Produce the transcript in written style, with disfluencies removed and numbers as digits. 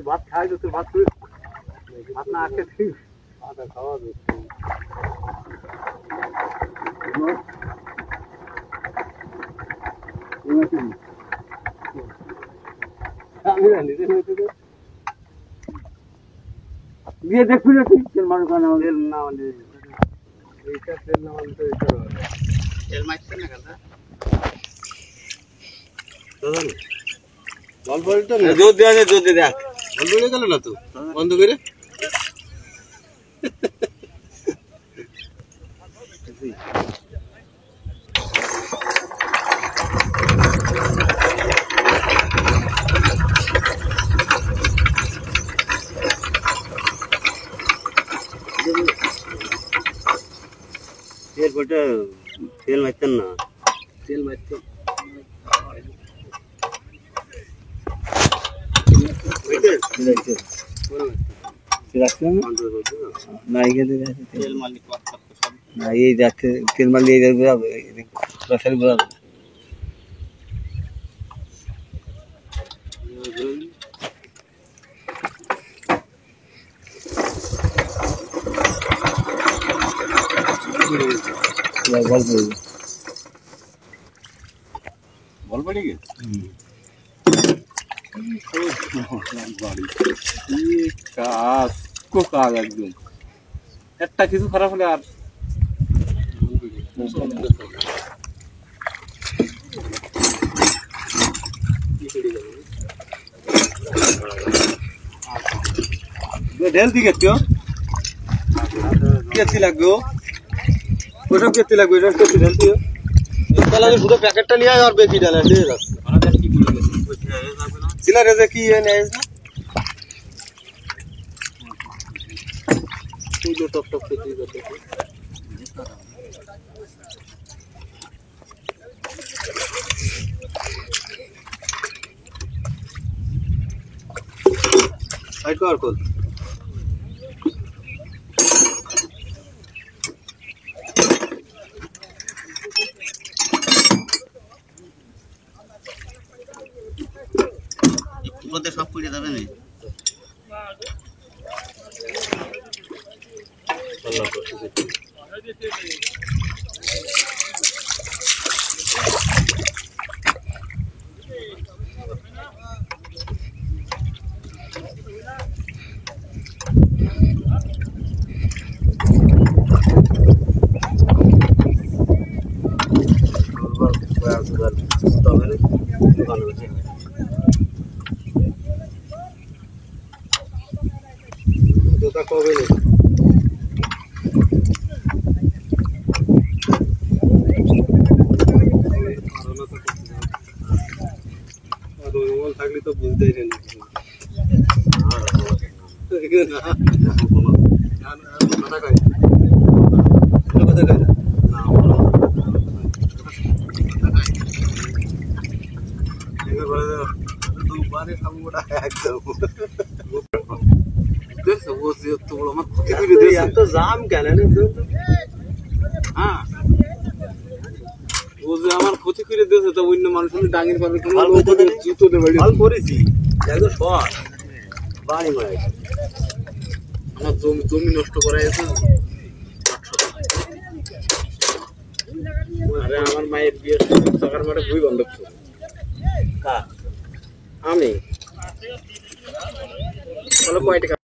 ভাত খাই তো ভাত ভাত না আজকে ঠিক খাওয়া দিয়ে দেখবি না ঠিক তেল মারো কেন আমাদের না আমাদের এইটা তেল না আমাদের তেল মারছে না কথা দাদা জল পড়ে তো জোর দেয়া যায় জোর দিয়ে দেখ জল পড়ে গেল না তো বন্ধ করে तेल मारतेन ना तेल मारते तेल मालिक ये जाते तेल मालिक रसरी बुरा बल पड़ी गई एकदम একটা কিছু খারাপ হলে আর ঢেল দিকে কেউ কেতি লাগবে ওসব কেতি লাগবে এটা কেতি ঢেল দিও তাহলে আমি পুরো প্যাকেটটা নিয়ে আর বেশি ডালা দিয়ে যাচ্ছে আমাদের কি করে সিলা রেজে কি নেয় না পুরো টপ টপ কেতি করতে সাইড কর কল মধ্যে সব পুড়ে যাবে না দুটা কবে নেই থাকলে তো বুঝতেই না तो जाम क्या लेने हाँ वो जो हमारे खुशी करे दे सकता वो इन मानुषों ने डांगे पर जूतो दे बड़ी हाल कोरी सी जाएगा शॉट बारी मारे हमारे जमीन नष्ट कराए तो अरे हमारे मायर बियर सकार मारे भूई बंद कर का आमी चलो पॉइंट